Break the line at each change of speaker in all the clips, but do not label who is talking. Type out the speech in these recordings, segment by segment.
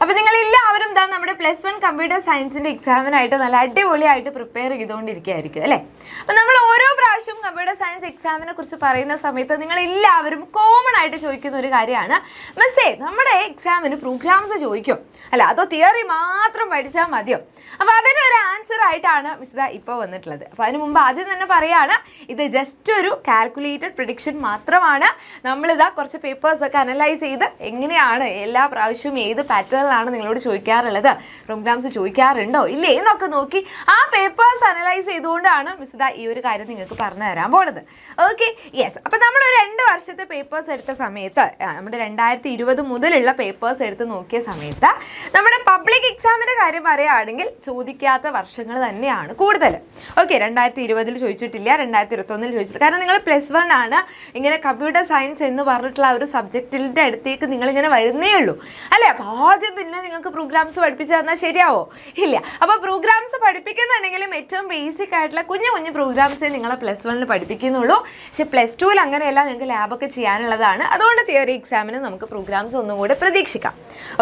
അപ്പോൾ നിങ്ങളെല്ലാവരും ദാ നമ്മുടെ +1 കമ്പ്യൂട്ടർ സയൻസിൻ്റെ എക്സാമിനായിട്ട് നല്ല അടിപൊളിയായിട്ട് പ്രിപ്പയർ ചെയ്തുകൊണ്ടിരിക്കുകയായിരിക്കും അല്ലേ? അപ്പോൾ നമ്മൾ ഓരോ പ്രാവശ്യം കമ്പ്യൂട്ടർ സയൻസ് എക്സാമിനെ കുറിച്ച് പറയുന്ന സമയത്ത് നിങ്ങളെല്ലാവരും കോമൺ ആയിട്ട് ചോദിക്കുന്ന ഒരു കാര്യമാണ്, മിസ്സേ നമ്മുടെ എക്സാമിന് പ്രോഗ്രാംസ് ചോദിക്കും അല്ല, അതോ തിയറി മാത്രം പഠിച്ചാൽ മതിയോ? അപ്പോൾ അതിനൊരു ആൻസർ ആയിട്ടാണ് മിസ് ഇപ്പോൾ വന്നിട്ടുള്ളത്. അപ്പോൾ അതിന് മുമ്പ് ആദ്യം തന്നെ പറയുകയാണ്, ഇത് ജസ്റ്റ് ഒരു കാൽക്കുലേറ്റഡ് പ്രിഡിക്ഷൻ മാത്രമാണ്. നമ്മളിതാ കുറച്ച് പേപ്പേഴ്സൊക്കെ അനലൈസ് ചെയ്ത് എങ്ങനെയാണ് എല്ലാ പ്രാവശ്യവും ഏത് പാറ്റേണിലാണ് നിങ്ങളോട് ചോദിക്കാറുള്ളത്, പ്രോഗ്രാംസ് ചോദിക്കാറുണ്ടോ ഇല്ലേ എന്നൊക്കെ നോക്കി ആ പേപ്പേഴ്സ് അനലൈസ് ചെയ്തുകൊണ്ടാണ് മിസ് ഇതാ ഈ ഒരു കാര്യം നിങ്ങൾക്ക് പറഞ്ഞു തരാൻ പോകുന്നത്. Okay, yes. അപ്പോൾ നമ്മൾ 2 വർഷത്തെ പേപ്പേഴ്സ് എടുത്ത സമയത്ത്, നമ്മുടെ 2020 മുതലുള്ള പേപ്പേഴ്സ് എടുത്ത് നോക്കിയ സമയത്ത് നമ്മുടെ പബ്ലിക് എക്സാമിൻ്റെ കാര്യം പറയുകയാണെങ്കിൽ ചോദിക്കാത്ത വർഷങ്ങൾ തന്നെയാണ് കൂടുതൽ. ഓക്കെ, 2020 ചോദിച്ചിട്ടില്ല, 2021 ചോദിച്ചിട്ടില്ല. കാരണം നിങ്ങൾ +1 ആണ്, ഇങ്ങനെ കമ്പ്യൂട്ടർ സയൻസ് എന്ന് പറഞ്ഞിട്ടുള്ള ഒരു സബ്ജക്റ്റിൻ്റെ അടുത്തേക്ക് നിങ്ങളിങ്ങനെ വരുന്നേ ഉള്ളൂ അല്ലേ? അപ്പോൾ ആദ്യം തന്നെ നിങ്ങൾക്ക് പ്രോഗ്രാംസ് പഠിപ്പിച്ച് തന്നാൽ ശരിയാവോ? ഇല്ല. അപ്പോൾ പ്രോഗ്രാംസ് പഠിപ്പിക്കുന്നുണ്ടെങ്കിലും ഏറ്റവും ബേസിക് ആയിട്ടുള്ള കുഞ്ഞു കുഞ്ഞു പ്രോഗ്രാംസേ നിങ്ങളെ +1 പഠിപ്പിക്കുന്നുള്ളൂ. പക്ഷേ +2 അങ്ങനെയല്ല, നിങ്ങൾക്ക് ലാബൊക്കെ ചെയ്യാനുള്ളതാണ്. അതുകൊണ്ട് തിയറി എക്സാമിന് നമുക്ക് പ്രോഗ്രാംസ് ഒന്നും കൂടെ പ്രതീക്ഷിക്കാം.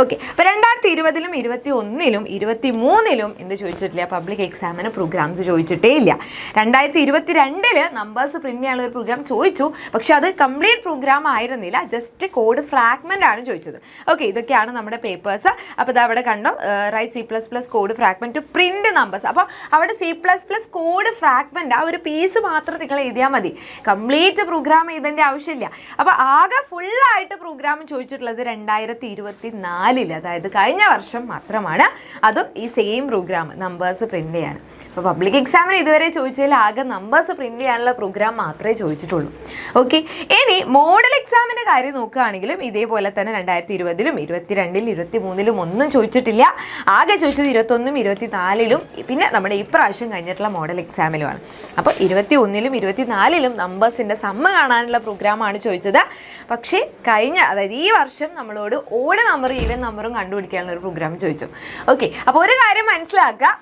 ഓക്കെ, അപ്പോൾ 2020 21 23 എന്ത് ചോദിച്ചിട്ടില്ല? പബ്ലിക് എക്സാമിന് പ്രോഗ്രാംസ് ചോദിച്ചിട്ടേ ഇല്ല. 2022 നമ്പേഴ്സ് പ്രിന്റ് ചെയ്യാനുള്ള ഒരു പ്രോഗ്രാം ചോദിച്ചു, പക്ഷെ അത് കംപ്ലീറ്റ് പ്രോഗ്രാം ആയിരുന്നില്ല, ജസ്റ്റ് കോഡ് ഫ്രാഗ്മെന്റ് ആണ് ചോദിച്ചത്. ഓക്കെ, ഇതൊക്കെയാണ് നമ്മുടെ പേപ്പേഴ്സ്. അപ്പോൾ ഇത് അവിടെ കണ്ടോ, write C++ code fragment to print numbers. അപ്പോൾ അവിടെ C++ കോഡ് ഫ്രാഗ്മെന്റ് ആ ഒരു പീസ് മാത്രം നിങ്ങൾ എഴുതിയാൽ മതി, കംപ്ലീറ്റ് പ്രോഗ്രാം എഴുതേണ്ട ആവശ്യമില്ല. അപ്പോൾ ആകെ ഫുള്ളായിട്ട് പ്രോഗ്രാം ചോദിച്ചിട്ടുള്ളത് 2024, അതായത് കഴിഞ്ഞ വർഷം മാത്രമാണ്. അതും ഈ സെയിം പ്രോഗ്രാം നമ്പേഴ്സ് പ്രിന്റ് ചെയ്യാൻ. അപ്പോൾ പബ്ലിക് എക്സാമിന് ഇതുവരെ ചോദിച്ചതിൽ ആകെ നമ്പേഴ്സ് പ്രിന്റ് ചെയ്യാനുള്ള പ്രോഗ്രാം മാത്രമേ ചോദിച്ചിട്ടുള്ളൂ. ഓക്കെ, ഇനി മോഡൽ എക്സാമിൻ്റെ കാര്യം നോക്കുകയാണെങ്കിലും ഇതേപോലെ തന്നെ 2020 22 23 ഒന്നും ചോദിച്ചിട്ടില്ല. ആകെ ചോദിച്ചത് 21 24 പിന്നെ നമ്മുടെ ഇപ്രാവശ്യം കഴിഞ്ഞിട്ടുള്ള മോഡൽ എക്സാമിലുമാണ്. അപ്പോൾ 21 24 നമ്പേഴ്സിൻ്റെ സമ്മ് കാണാനുള്ള പ്രോഗ്രാമാണ് ചോദിച്ചത്. പക്ഷേ അതായത് ഈ വർഷം നമ്മളോട് ഓഡ് നമ്പറും ഈവൻ നമ്പറും കണ്ടുപിടിക്കാനുള്ള ഒരു പ്രോഗ്രാം ചോദിച്ചു. ഓക്കെ, അപ്പോൾ ഒരു കാര്യം മനസ്സിലാക്കുക,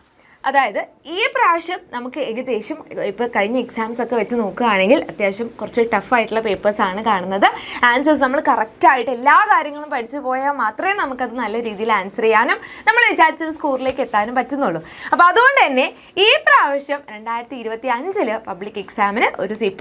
അതായത് ഈ പ്രാവശ്യം നമുക്ക് ഏകദേശം ഇപ്പോൾ കഴിഞ്ഞ എക്സാംസ് ഒക്കെ വെച്ച് നോക്കുകയാണെങ്കിൽ അത്യാവശ്യം കുറച്ച് ടഫായിട്ടുള്ള പേപ്പേഴ്സാണ് കാണുന്നത്. ആൻസേഴ്സ് നമ്മൾ കറക്റ്റായിട്ട് എല്ലാ കാര്യങ്ങളും പഠിച്ചു പോയാൽ മാത്രമേ നമുക്കത് നല്ല രീതിയിൽ ആൻസർ ചെയ്യാനും നമ്മൾ വിചാരിച്ചൊരു സ്കോറിലേക്ക് എത്താനും പറ്റുന്നുള്ളൂ. അപ്പോൾ അതുകൊണ്ട് തന്നെ ഈ പ്രാവശ്യം 2025 പബ്ലിക് എക്സാമിന് ഒരു C++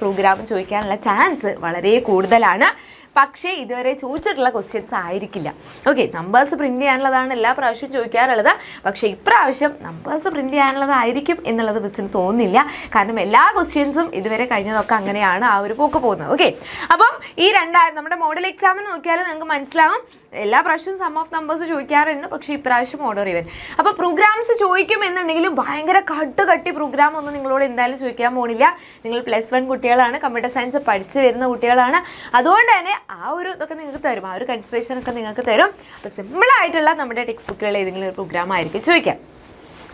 പ്രോഗ്രാം ചോദിക്കാനുള്ള ചാൻസ് വളരെ കൂടുതലാണ്. പക്ഷേ ഇതുവരെ ചോദിച്ചിട്ടുള്ള ക്വസ്റ്റ്യൻസ് ആയിരിക്കില്ല. ഓക്കെ, നമ്പേഴ്സ് പ്രിന്റ് ചെയ്യാനുള്ളതാണ് എല്ലാ പ്രാവശ്യവും ചോദിക്കാറുള്ളത്. പക്ഷേ ഇപ്രാവശ്യം നമ്പേഴ്സ് പ്രിന്റ് ചെയ്യാനുള്ളതായിരിക്കും എന്നുള്ളത് മിസ്സിന് തോന്നുന്നില്ല. കാരണം എല്ലാ ക്വസ്റ്റ്യൻസും ഇതുവരെ കഴിഞ്ഞതൊക്കെ അങ്ങനെയാണ് ആ ഒരു പോക്ക് പോകുന്നത്. ഓക്കെ, അപ്പം ഈ നമ്മുടെ മോഡൽ എക്സാമിന് നോക്കിയാൽ നിങ്ങൾക്ക് മനസ്സിലാവും, എല്ലാ പ്രാവശ്യവും സം ഓഫ് നമ്പേഴ്സ് ചോദിക്കാറുണ്ട്, പക്ഷേ ഇപ്രാവശ്യം ഓർഡർ ഈവൻ. അപ്പോൾ പ്രോഗ്രാംസ് ചോദിക്കുമെന്നുണ്ടെങ്കിലും ഭയങ്കര കട്ടി പ്രോഗ്രാം ഒന്നും നിങ്ങളോട് എന്തായാലും ചോദിക്കാൻ പോകുന്നില്ല. നിങ്ങൾ +1 കുട്ടികളാണ്, കമ്പ്യൂട്ടർ സയൻസ് പഠിച്ച് വരുന്ന കുട്ടികളാണ്. അതുകൊണ്ട് തന്നെ ആ ഒരു ഇതൊക്കെ നിങ്ങൾക്ക് തരും, ആ ഒരു കൺസിഡറേഷൻ ഒക്കെ നിങ്ങൾക്ക് തരും. അപ്പോൾ സിമ്പിളായിട്ടുള്ള നമ്മുടെ ടെക്സ്റ്റ് ബുക്കുകളിൽ ഏതെങ്കിലും ഒരു പ്രോഗ്രാം ആയിരിക്കും ചോദിക്കാം.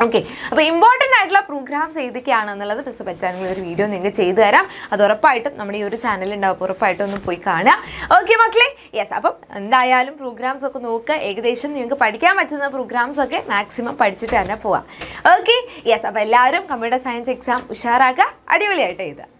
ഓക്കെ, അപ്പോൾ ഇമ്പോർട്ടൻ്റ് ആയിട്ടുള്ള പ്രോഗ്രാംസ് ഏതൊക്കെയാണെന്നുള്ളത് മിസ് പറ്റാനുള്ള ഒരു വീഡിയോ നിങ്ങൾക്ക് ചെയ്തു തരാം. അത് ഉറപ്പായിട്ടും നമ്മുടെ ഈ ഒരു ചാനലുണ്ടാവും, ഉറപ്പായിട്ടും ഒന്ന് പോയി കാണുക. ഓക്കെ മക്കളെ, യെസ്. അപ്പം എന്തായാലും പ്രോഗ്രാംസ് ഒക്കെ നോക്കുക, ഏകദേശം നിങ്ങൾക്ക് പഠിക്കാൻ പറ്റുന്ന പ്രോഗ്രാംസ് ഒക്കെ മാക്സിമം പഠിച്ചിട്ട് തന്നെ പോവാം. Okay, yes. അപ്പോൾ എല്ലാവരും കമ്പ്യൂട്ടർ സയൻസ് എക്സാം ഉഷാറാക്കുക, അടിപൊളിയായിട്ട് എഴുതുക.